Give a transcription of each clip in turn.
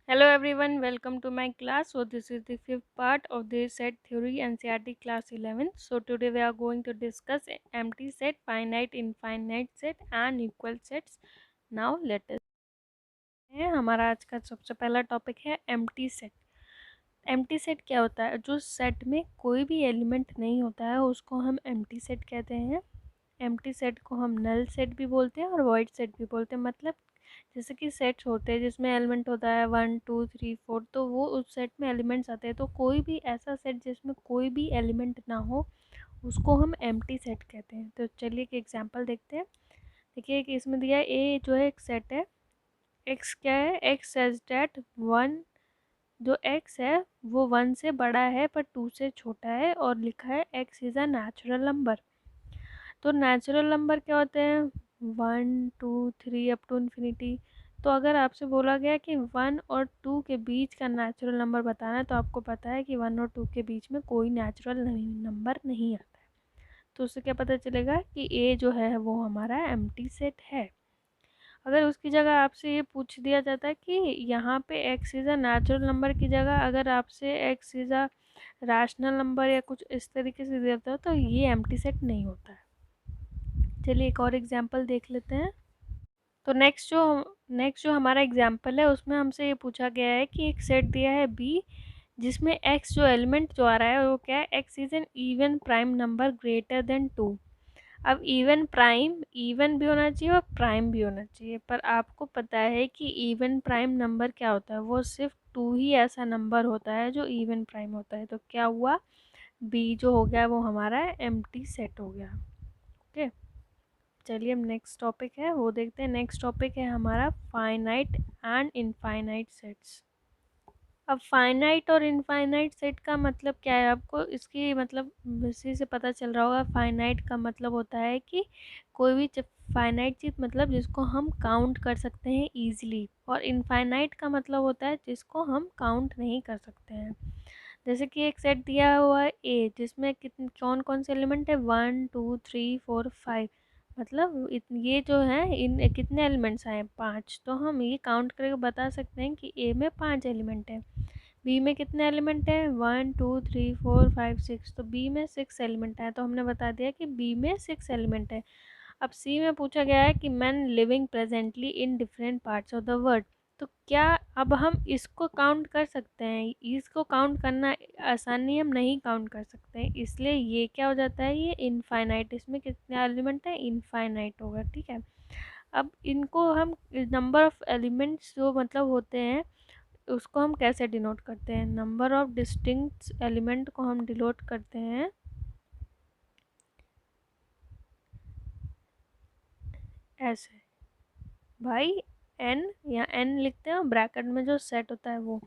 Hello everyone, welcome to my class. So this is the fifth part of the set theory NCERT class 11. So today we are going to discuss empty set, finite, infinite set and equal sets. Now let us हमारा आज का सबसे पहला topic है empty set. Empty set क्या होता है? जो सेट में कोई भी एलिमेंट नहीं होता है उसको हम एम्प्टी सेट कहते हैं। एम्प्टी सेट को हम नल सेट भी बोलते हैं और वॉइड सेट भी बोलते हैं। मतलब जैसे कि सेट्स होते हैं जिसमें एलिमेंट होता है 1 2 3 4, तो वो उस सेट में एलिमेंट्स आते हैं। तो कोई भी ऐसा सेट जिसमें कोई भी एलिमेंट ना हो उसको हम एम्प्टी सेट कहते हैं। तो चलिए एक एग्जांपल देखते हैं। देखिए कि इसमें दिया ए जो है एक सेट है। एक्स क्या है? एक्स सेज डेट वन, जो एक्स है वो 1 से बड़ा है पर 2 से छोटा है, और लिखा है x is a natural number. तो नेचुरल नंबर क्या होते हैं? 1 2 3 अप टू इन्फिनिटी। तो अगर आपसे बोला गया कि 1 और 2 के बीच का नेचुरल नंबर बताना है, तो आपको पता है कि 1 और 2 के बीच में कोई नेचुरल नंबर नहीं आता है। तो उससे क्या पता चलेगा कि ए जो है वो हमारा एम्प्टी सेट है। अगर उसकी जगह आपसे ये पूछ दिया जाता है कि यहाँ पे x is a natural number की जगह अगर आपसे x is a rational number या कुछ इस तरीके से दिया जाता है, तो ये एम्प्टी सेट नहीं होता है। चलिए एक और एग्जांपल देख लेते हैं। तो नेक्स्ट जो हमारा एग्जांपल है उसमें हमसे ये पूछा गया है कि एक सेट दिया है बी जिसमें एक्स जो एलिमेंट जो आ रहा है वो क्या है? X is an even prime number greater than 2। अब इवन भी होना चाहिए और प्राइम भी होना चाहिए, पर आपको पता है कि इवन प्राइम नंबर क्या होता है? वो सिर्फ 2 ही ऐसा नंबर होता है जो इवन प्राइम होता है। तो क्या हुआ? बी जो हो गया वो हमारा एम्प्टी सेट हो गया। ओके, चलिए हम नेक्स्ट टॉपिक है वो देखते हैं। नेक्स्ट टॉपिक है हमारा फाइनाइट एंड इनफाइनाइट सेट्स। अब फाइनाइट और इनफाइनाइट सेट का मतलब क्या है? आपको इसकी मतलब इसी से पता चल रहा होगा। फाइनाइट का मतलब होता है कि कोई भी फाइनाइट चीज़ मतलब जिसको हम काउंट कर सकते हैं ईजिली, और इनफाइनाइट का मतलब होता है जिसको हम काउंट नहीं कर सकते हैं। जैसे कि एक सेट दिया हुआ है ए जिसमें कितने कौन कौन से एलिमेंट है? 1 2 3 4 5। मतलब ये जो है इन कितने एलिमेंट्स आए? 5। तो हम ये काउंट करके बता सकते हैं कि ए में 5 एलिमेंट है। बी में कितने एलिमेंट है? 1 2 3 4 5 6। तो बी में 6 एलिमेंट है, तो हमने बता दिया कि बी में 6 एलिमेंट है। अब सी में पूछा गया है कि man living presently in different parts of the world. तो क्या अब हम इसको काउंट कर सकते हैं? इसको काउंट करना आसान नहीं, हम नहीं काउंट कर सकते हैं, इसलिए ये क्या हो जाता है? ये इनफाइनाइट। इसमें कितने एलिमेंट है? इनफाइनाइट होगा। ठीक है, अब इनको हम नंबर ऑफ एलिमेंट्स जो मतलब होते हैं उसको हम कैसे डिनोट करते हैं? नंबर ऑफ डिस्टिंक्ट एलिमेंट को हम डिनोट करते हैं ऐसे, भाई एन, या एन लिखते हैं और ब्रैकेट में जो सेट होता है वो।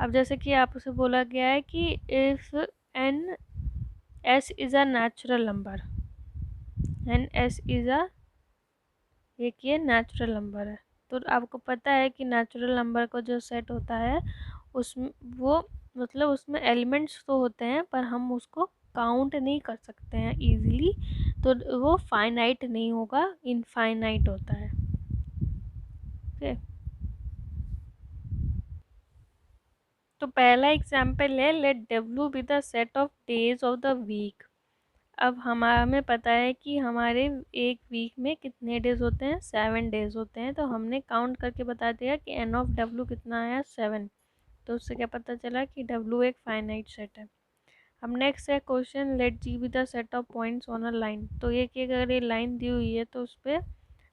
अब जैसे कि आपसे बोला गया है कि if N S is a natural number, N S is a, एक ये नेचुरल नंबर है। तो आपको पता है कि नेचुरल नंबर का जो सेट होता है उसमें वो मतलब उसमें एलिमेंट्स तो होते हैं पर हम उसको काउंट नहीं कर सकते हैं इजीली, तो वो फाइनाइट नहीं होगा, इनफाइनाइट होता है। ओके, तो पहला एग्जाम्पल है let W be the set of days of the week. अब हमें पता है कि हमारे एक वीक में कितने डेज होते हैं? 7 डेज होते हैं। तो हमने काउंट करके बता दिया कि एन ऑफ डब्ल्यू कितना आया? 7। तो उससे क्या पता चला कि डब्ल्यू एक फाइनाइट सेट है। अब नेक्स्ट है question let G B the set of points on a line. तो ये कि अगर ये लाइन दी हुई है तो उस पर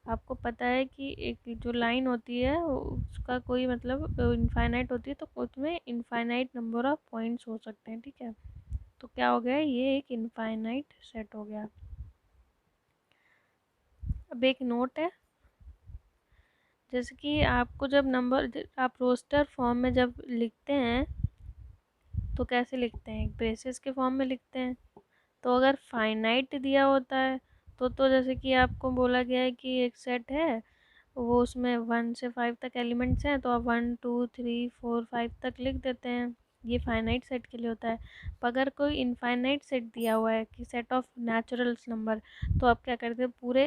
आपको पता है कि एक जो लाइन होती है उसका कोई मतलब इनफाइनाइट होती है, तो उसमें इनफाइनाइट नंबर ऑफ पॉइंट्स हो सकते हैं। ठीक है, तो क्या हो गया? ये एक इनफाइनाइट सेट हो गया। अब एक नोट है, जैसे कि आपको जब नंबर आप रोस्टर फॉर्म में जब लिखते हैं तो कैसे लिखते हैं? एक ब्रेसेस के फॉर्म में लिखते हैं। तो अगर फाइनाइट दिया होता है तो जैसे कि आपको बोला गया है कि एक सेट है वो उसमें 1 से 5 तक एलिमेंट्स हैं, तो आप 1 2 3 4 5 तक लिख देते हैं। ये फाइनाइट सेट के लिए होता है। पर अगर कोई इनफाइनाइट सेट दिया हुआ है कि सेट ऑफ नेचुरल्स नंबर, तो आप क्या करते हैं, पूरे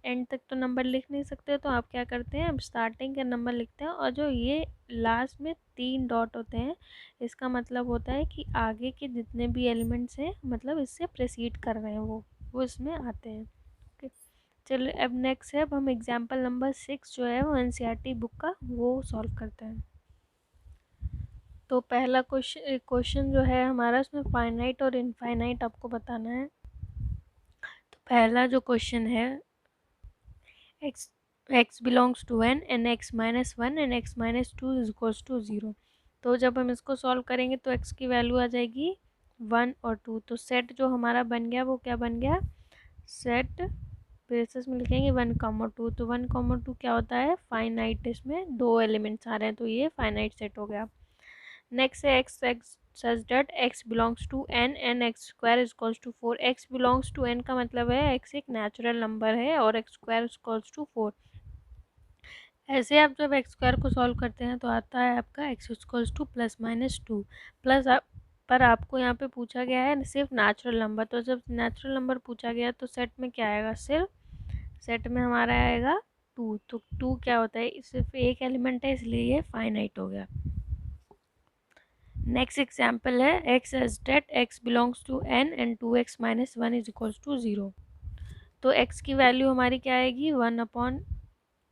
एंड तक तो नंबर लिख नहीं सकते, तो आप क्या करते हैं, अब स्टार्टिंग के नंबर लिखते हैं, और जो ये लास्ट में 3 डॉट होते हैं, इसका मतलब होता है कि आगे के जितने भी एलिमेंट्स हैं, मतलब इससे प्रेसीड कर रहे हैं, वो इसमें आते हैं। ओके, चलिए अब नेक्स्ट है, अब हम एग्जाम्पल नंबर 6 जो है वो एनसीईआरटी बुक का वो सॉल्व करते हैं। तो पहला क्वेश्चन जो है हमारा, उसमें फाइनाइट और इनफाइनाइट आपको बताना है। तो पहला जो क्वेश्चन है, x belongs to n and x minus 1 and x minus 2 is equals to 0। तो जब हम इसको सॉल्व करेंगे तो x की वैल्यू आ जाएगी 1 और 2। तो सेट जो हमारा बन गया वो क्या बन गया, सेट ब्रेसेस में लिखेंगे 1,2। तो 1,2 क्या होता है, फाइनाइट, इसमें 2 एलिमेंट्स आ रहे हैं, तो ये फाइनाइट सेट हो गया। नेक्स्ट है x such that x belongs to n and x square is equals to 4। x belongs to n का मतलब है x एक नेचुरल नंबर है और x square is equals to 4। ऐसे आप जब x स्क्वायर को सॉल्व करते हैं तो आता है आपका x equals two plus minus 2 plus पर आपको यहाँ पे पूछा गया है सिर्फ नेचुरल नंबर। तो जब नेचुरल नंबर पूछा गया तो सेट में क्या आएगा, सिर्फ सेट में हमारा आएगा 2। तो 2 क्या होता है, सिर्फ एक एलिमेंट है, इसलिए ये फाइनाइट हो गया। नेक्स्ट एग्जाम्पल है x as that x belongs to n and 2x minus 1 is equals to 0। तो x की वैल्यू हमारी क्या आएगी, 1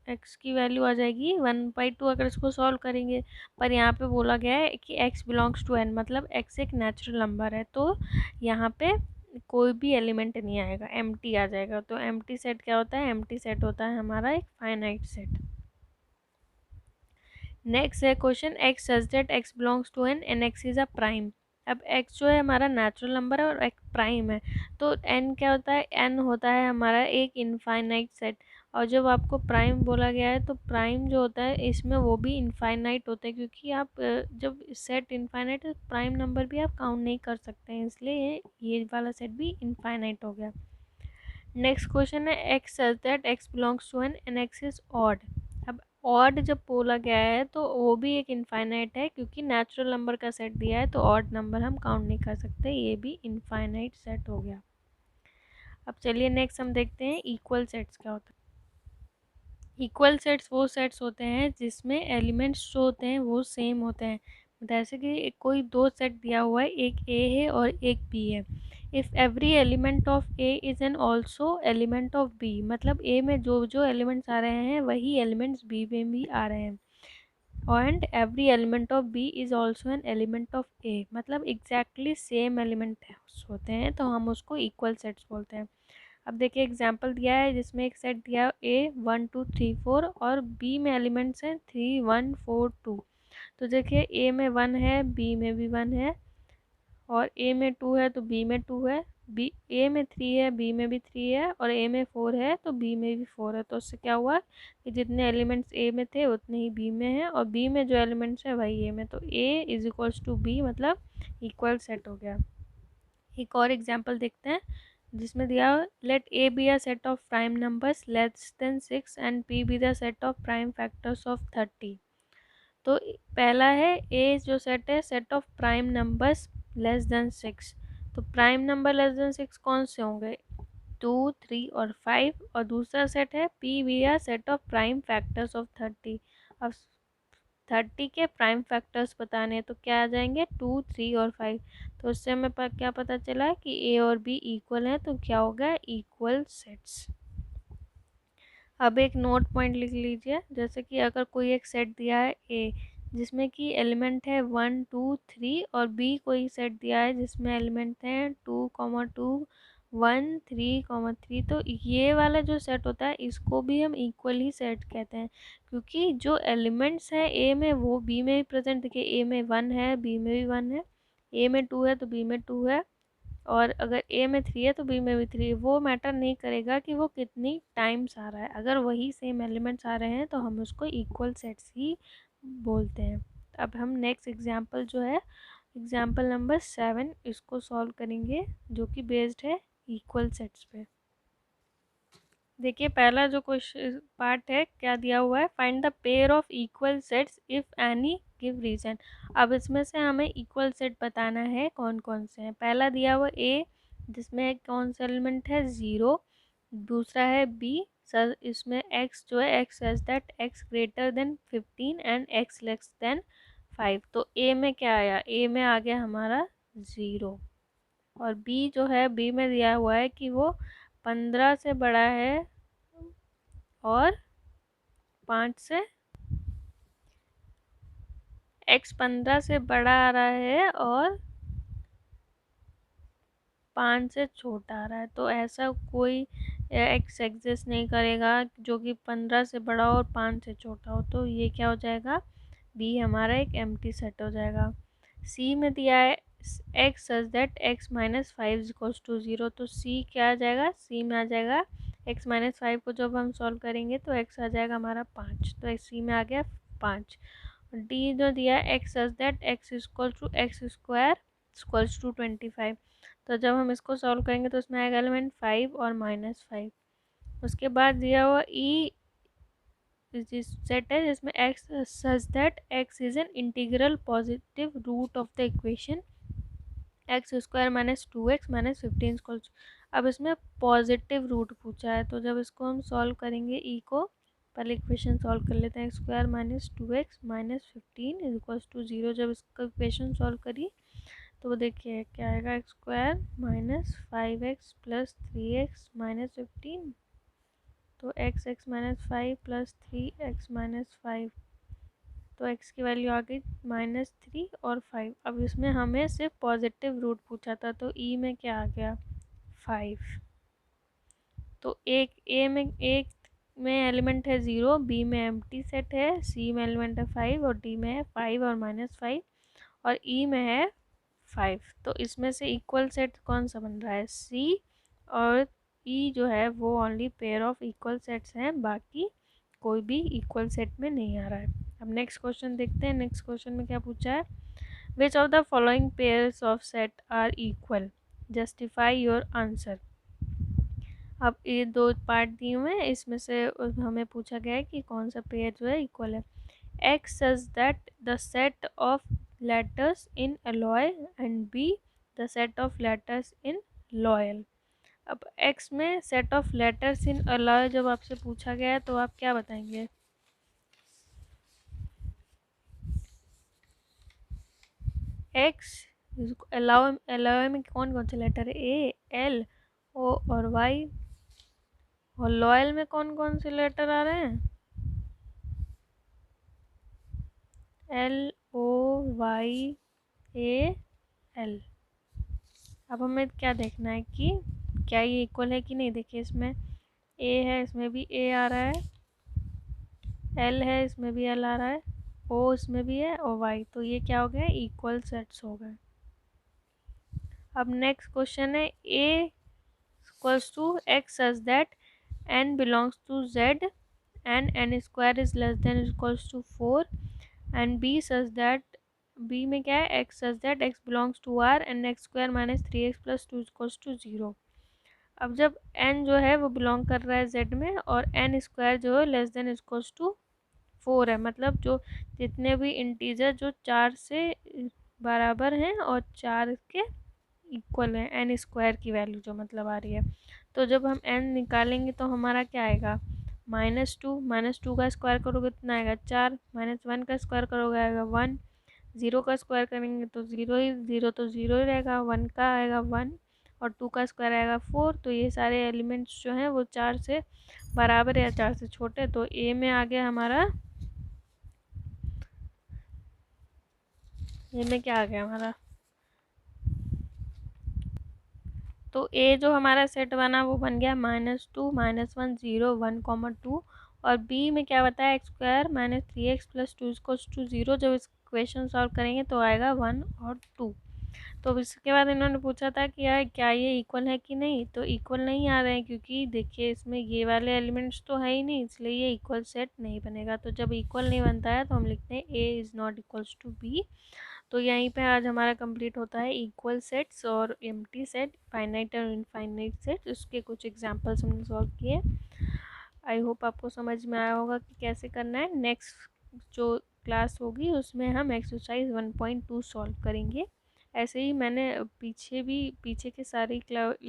x की वैल्यू आ जाएगी 1/2 अगर इसको सॉल्व करेंगे। पर यहाँ पे बोला गया है कि x बिलोंग्स टू n, मतलब x एक नेचुरल नंबर है, तो यहाँ पे कोई भी एलिमेंट नहीं आएगा, एम्प्टी आ जाएगा। तो एम्प्टी सेट क्या होता है, एम्प्टी सेट होता है हमारा एक फाइनाइट सेट। नेक्स्ट है question, x such that x belongs to n and x is a prime. अब x जो है हमारा नेचुरल नंबर है और x प्राइम है, तो n क्या होता है, n होता है हमारा एक इनफाइनाइट सेट। और जब आपको प्राइम बोला गया है तो प्राइम जो होता है इसमें वो भी इनफाइनाइट होता है, क्योंकि आप जब सेट इनफाइनाइट है तो प्राइम नंबर भी आप काउंट नहीं कर सकते हैं, इसलिए ये वाला सेट भी इनफाइनाइट हो गया। नेक्स्ट क्वेश्चन है, x such that x belongs to n and x is odd. अब ऑड जब बोला गया है तो वो भी एक इनफाइनाइट है, क्योंकि नेचुरल नंबर का सेट दिया है तो ऑड नंबर हम काउंट नहीं कर सकते, ये भी इनफाइनाइट सेट हो गया। अब चलिए नेक्स्ट हम देखते हैं इक्वल सेट्स क्या होता है। इक्वल सेट्स वो सेट्स होते हैं जिसमें एलिमेंट्स जो होते हैं वो सेम होते हैं। जैसे कि कोई दो सेट दिया हुआ है, एक ए है और एक बी है। If every element of A is an also element of B, मतलब ए में जो जो एलिमेंट्स आ रहे हैं वही एलिमेंट्स बी में भी आ रहे हैं। And every element of B is also an element of A, मतलब एग्जैक्टली सेम एलिमेंट होते हैं, तो हम उसको इक्वल सेट्स बोलते हैं। अब देखिए एग्जाम्पल दिया है जिसमें एक सेट दिया ए 1 2 3 4 और बी में एलिमेंट्स हैं 3 1 4 2। तो देखिए ए में 1 है, बी में भी 1 है, और ए में 2 है तो बी में 2 है, बी ए में 3 है, बी में भी 3 है, और ए में 4 है तो बी में भी 4 है। तो उससे क्या हुआ कि जितने एलिमेंट्स ए में थे उतने ही बी में हैं, और बी में जो एलिमेंट्स है वही ए में, तो A is equals to B, मतलब इक्वल सेट हो गया। एक और एग्जाम्पल देखते हैं जिसमें दिया let A be a set of prime numbers less than 6 and P B the set of prime factors of 30। तो पहला है ए जो सेट है, set of prime numbers less than 6। तो प्राइम नंबर लेस देन 6 कौन से होंगे, 2 3 और 5। और दूसरा सेट है P B are set of prime factors of 30। अब 30 के प्राइम फैक्टर्स बताने तो क्या आ जाएंगे, 2 3 और 5। तो उससे हमें क्या पता चला कि ए और बी इक्वल हैं, तो क्या होगा, इक्वल सेट्स। अब एक नोट पॉइंट लिख लीजिए, जैसे कि अगर कोई एक सेट दिया है ए जिसमें कि एलिमेंट है 1 2 3, और बी कोई सेट दिया है जिसमें एलिमेंट हैं 2 2 1 3 3, तो ये वाला जो सेट होता है इसको भी हम इक्वल ही सेट कहते हैं, क्योंकि जो एलिमेंट्स हैं ए में वो बी में भी प्रेजेंट, देखिए ए में 1 है, बी में भी 1 है, ए में 2 है तो बी में 2 है, और अगर ए में 3 है तो बी में भी 3। वो मैटर नहीं करेगा कि वो कितनी टाइम्स आ रहा है, अगर वही सेम एलिमेंट्स आ रहे हैं तो हम उसको इक्वल सेट्स ही बोलते हैं। अब हम नेक्स्ट एग्जांपल जो है एग्जांपल नंबर 7 इसको सॉल्व करेंगे, जो कि बेस्ड है इक्वल सेट्स पे। देखिए पहला जो क्वेश्चन पार्ट है क्या दिया हुआ है, find the pair of equal sets if any give reason. अब इसमें से हमें इक्वल सेट बताना है कौन कौन से हैं। पहला दिया हुआ ए, जिसमें कौन सा एलिमेंट है 0। दूसरा है बी, सर इसमें x जो है x such that x greater than 15 and x less than 5। तो ए में क्या आया, ए में आ गया हमारा 0। और बी जो है, बी में दिया हुआ है कि वो 15 से बड़ा है और 5 से, x 15 से बड़ा आ रहा है और 5 से छोटा आ रहा है। तो ऐसा कोई x एग्जिस्ट नहीं करेगा जो कि 15 से बड़ा और 5 से छोटा हो। तो ये क्या हो जाएगा, बी हमारा एक एम्प्टी सेट हो जाएगा। सी में दिया है x such that x minus 5 equals to 0। तो सी क्या आ जाएगा, सी में आ जाएगा x माइनस 5 को जब हम सॉल्व करेंगे तो x आ जाएगा हमारा 5। तो सी में आ गया 5। डी जो दिया है x such that x equal to x square equals to 25। तो जब हम इसको सॉल्व करेंगे तो इसमें आएगा एलिमेंट 5 और -5। उसके बाद दिया हुआ ई सेट है जिसमें x such that x is an integral positive root of the equation x square minus 2x minus 15 equal. अब इसमें पॉजिटिव रूट पूछा है, तो जब इसको हम सॉल्व करेंगे ई को, पहले इक्वेशन सॉल्व कर लेते हैं। X square minus 2x minus 15 is equals to 0। जब इसका इक्वेशन सॉल्व करी तो वो देखिए क्या आएगा, x square minus 5x plus 3x minus 15। तो x minus 5 plus 3x minus 5, तो x की वैल्यू आ गई -3 और 5। अब इसमें हमें सिर्फ पॉजिटिव रूट पूछा था, तो ई में क्या आ गया 5। तो एक में एलिमेंट है 0, बी में एम्प्टी सेट है, सी में एलिमेंट है 5 और डी में है 5 और -5 और ई में है 5। तो इसमें से इक्वल सेट कौन सा बन रहा है, सी। और ई जो है वो only pair of equal sets हैं, बाकी कोई भी इक्वल सेट में नहीं आ रहा है। अब नेक्स्ट क्वेश्चन देखते हैं। नेक्स्ट क्वेश्चन में क्या पूछा है, which of the following pairs of set are equal, justify your answer. अब ये दो पार्ट दिए हुए हैं, इसमें से हमें पूछा गया है कि कौन सा पेयर जो है इक्वल है। X such that the set of letters in alloy and B the set of letters in loyal. अब एक्स में set of letters in alloy जब आपसे पूछा गया है तो आप क्या बताएंगे, एक्स alloy में कौन कौन से लेटर है, ए, एल, ओ और वाई। और लॉयल में कौन कौन से लेटर आ रहे हैं, एल, ओ, वाई, ए, एल। अब हमें क्या देखना है कि क्या ये इक्वल है कि नहीं। देखिए इसमें ए है, इसमें भी ए आ रहा है, एल है, इसमें भी एल आ रहा है, ओ इसमें भी है और वाई। तो ये क्या हो गया, इक्वल सेट्स हो गए। अब नेक्स्ट क्वेश्चन है, A equals to x such that n belongs to z and n square is less than equals to 4 and b such that, b में क्या है, x such that x belongs to r and x square minus 3x plus 2 equals to 0। अब जब n जो है वो belong कर रहा है z में और n स्क्वायर जो है लेस देन इक्वल्स टू 4 है, मतलब जो जितने भी इंटीजर जो 4 से बराबर हैं और 4 के इक्वल है, n स्क्वायर की वैल्यू जो मतलब आ रही है। तो जब हम n निकालेंगे तो हमारा क्या आएगा, -2 का स्क्वायर करोगे कितना आएगा 4, -1 का स्क्वायर करोगे आएगा 1, 0 का स्क्वायर करेंगे तो 0 ही, 0 तो 0 ही रहेगा, 1 का आएगा 1 और 2 का स्क्वायर आएगा 4। तो ये सारे एलिमेंट्स जो हैं वो 4 से बराबर या 4 से छोटे। तो ए में आ गया हमारा, ए में क्या आ गया हमारा, तो ए जो हमारा सेट बना वो बन गया -2 -1 0 1 2। और बी में क्या बताया, x square minus 3x plus 2 equals to 0। जब इस क्वेश्चन सॉल्व करेंगे तो आएगा 1 और 2। तो इसके बाद इन्होंने पूछा था कि यार क्या ये इक्वल है कि नहीं, तो इक्वल नहीं आ रहे हैं क्योंकि देखिए इसमें ये वाले एलिमेंट्स तो है ही नहीं, इसलिए ये इक्वल सेट नहीं बनेगा। तो जब इक्वल नहीं बनता है तो हम लिखते हैं A is not equals to B. तो यहीं पे आज हमारा कंप्लीट होता है इक्वल सेट्स और एम्प्टी सेट, फाइनाइट और इनफाइनाइट सेट। उसके कुछ एग्जांपल्स हमने सॉल्व किए। आई होप आपको समझ में आया होगा कि कैसे करना है। नेक्स्ट जो क्लास होगी उसमें हम एक्सरसाइज 1.2 सॉल्व करेंगे। ऐसे ही मैंने पीछे के सारी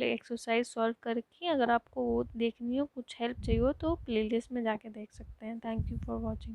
एक्सरसाइज सॉल्व कर रखी है। अगर आपको वो देखनी हो, कुछ हेल्प चाहिए हो, तो प्लेलिस्ट में जाके देख सकते हैं। Thank you for watching.